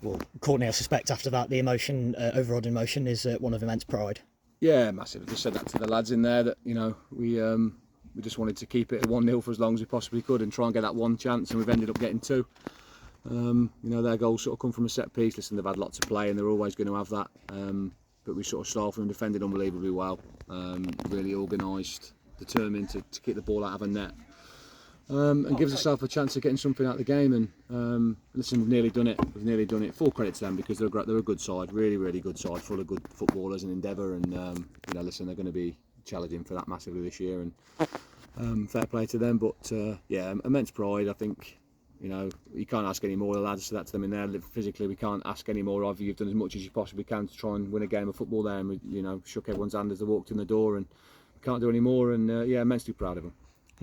Well, Courtney, I suspect after that, the emotion, overawed emotion, is one of immense pride. Yeah, massive. I just said that to the lads in there that we just wanted to keep it at 1-0 for as long as we possibly could and try and get that one chance, and we've ended up getting two. Their goals sort of come from a set piece. Listen, they've had lots of play and they're always going to have that. But we sort of stifled and defended unbelievably well. Really organised, determined to kick the ball out of a net. And gives ourselves a chance of getting something out of the game. And listen, we've nearly done it. We've nearly done it. Full credit to them because they're a good side, really, really good side, full of good footballers and endeavour. And listen, they're going to be challenging for that massively this year. And fair play to them. But immense pride. I think you can't ask any more. The lads said that to them in there. Physically, we can't ask any more of you. You've done as much as you possibly can to try and win a game of football there. And we, shook everyone's hand as they walked in the door. And we can't do any more. And immensely proud of them.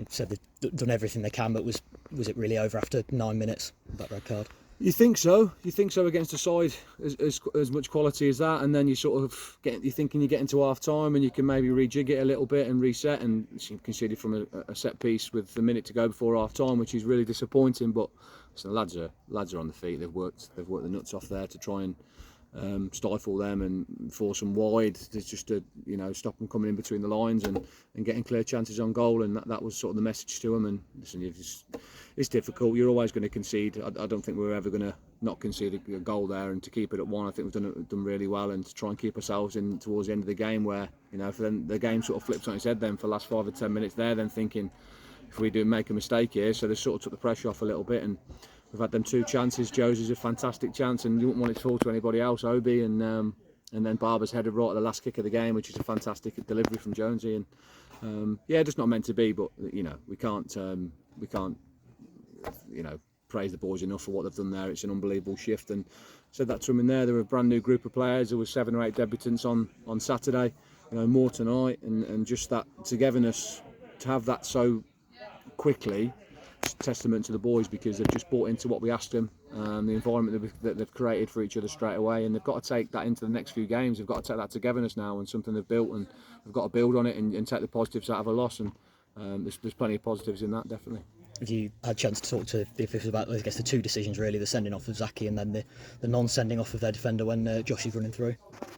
Said they've done everything they can, but was it really over after 9 minutes, that red card? You think so? You think so against a side as much quality as that, and then you sort of you're thinking you get into half time and you can maybe rejig it a little bit and reset, and you conceded from a set piece with a minute to go before half time, which is really disappointing. But the lads are on the feet. They've worked the nuts off there to try and stifle them and force them wide, just to stop them coming in between the lines and getting clear chances on goal. And that was sort of the message to them. And listen, it's difficult. You're always going to concede. I don't think we're ever going to not concede a goal there, and to keep it at one, I think we've done really well. And to try and keep ourselves in towards the end of the game, where for then the game sort of flips on its head. Then for the last 5 or 10 minutes, there, then thinking if we do make a mistake here, so they sort of took the pressure off a little bit. And we've had them 2 chances. Joe's a fantastic chance, and you wouldn't want it to fall to anybody else. Obi and then Barber's headed right at the last kick of the game, which is a fantastic delivery from Jonesy. And just not meant to be. But we can't praise the boys enough for what they've done there. It's an unbelievable shift. And said that to them in there. They were a brand new group of players. There were 7 or 8 debutants on Saturday. More tonight, and just that togetherness, to have that so quickly. Testament to the boys, because they've just bought into what we asked them, the environment that they've created for each other straight away, and they've got to take that into the next few games. They've got to take that togetherness now and something they've built, and they've got to build on it and take the positives out of a loss. And there's plenty of positives in that, definitely. Have you had a chance to talk to the officials about, I guess, the 2 decisions really, the sending off of Zaki and then the non-sending off of their defender when Josh is running through?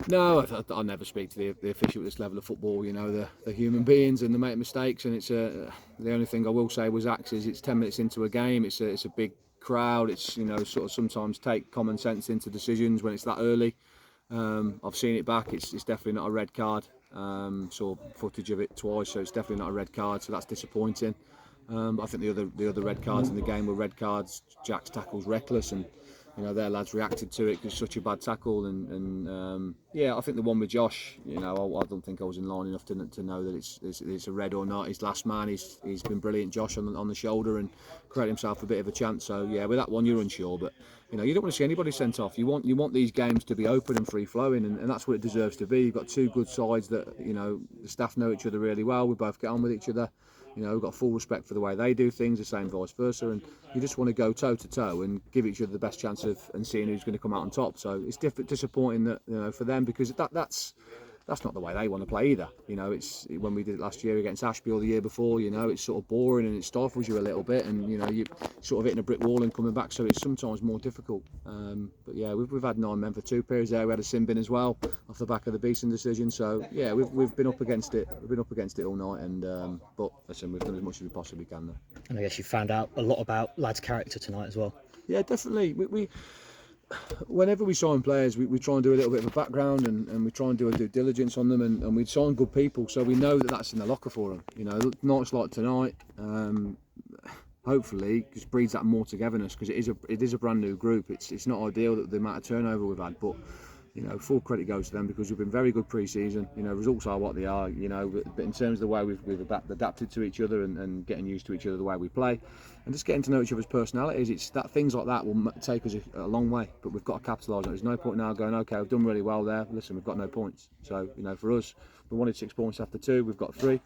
No, I never speak to the official at this level of football. They're human beings and they make mistakes. And it's the only thing I will say with Zach is it's 10 minutes into a game. It's a big crowd. It's sort of sometimes take common sense into decisions when it's that early. I've seen it back. It's definitely not a red card. Saw footage of it twice, so it's definitely not a red card. So that's disappointing. But I think the other red cards in the game were red cards. Jack's tackle's reckless, and their lads reacted to it because it's such a bad tackle. And I think the one with Josh, I don't think I was in line enough to know that it's a red or not. He's last man. He's been brilliant, Josh, on the shoulder, and created himself a bit of a chance. So with that one you're unsure, but you don't want to see anybody sent off. You want these games to be open and free flowing, and that's what it deserves to be. You've got 2 good sides that the staff know each other really well. We both get on with each other. We've got full respect for the way they do things, the same vice versa, and you just want to go toe to toe and give each other the best chance of and seeing who's going to come out on top. So it's disappointing that for them, because that's not the way they want to play either. It's when we did it last year against Ashby or the year before. It's sort of boring and it stifles you a little bit, and you sort of hitting a brick wall and coming back. So it's sometimes more difficult. But we've had 9 men for 2 periods there. We had a sin bin as well off the back of the Beeson decision. So we've been up against it. We've been up against it all night. And but listen, we've done as much as we possibly can there. And I guess you found out a lot about lads' character tonight as well. Yeah, definitely. We whenever we sign players, we try and do a little bit of a background and we try and do a due diligence on them, and we sign good people, so we know that that's in the locker for them. Nights like tonight, hopefully, just breeds that more togetherness, because it is a brand new group. It's not ideal that the amount of turnover we've had, but full credit goes to them, because we've been very good pre-season. Results are what they are. But in terms of the way we've adapted to each other and getting used to each other, the way we play, and just getting to know each other's personalities, it's that things like that will take us a long way. But we've got to capitalise on it. There's no point now going, okay, we've done really well there. Listen, we've got no points. So for us, we wanted 6 points after 2. We've got 3.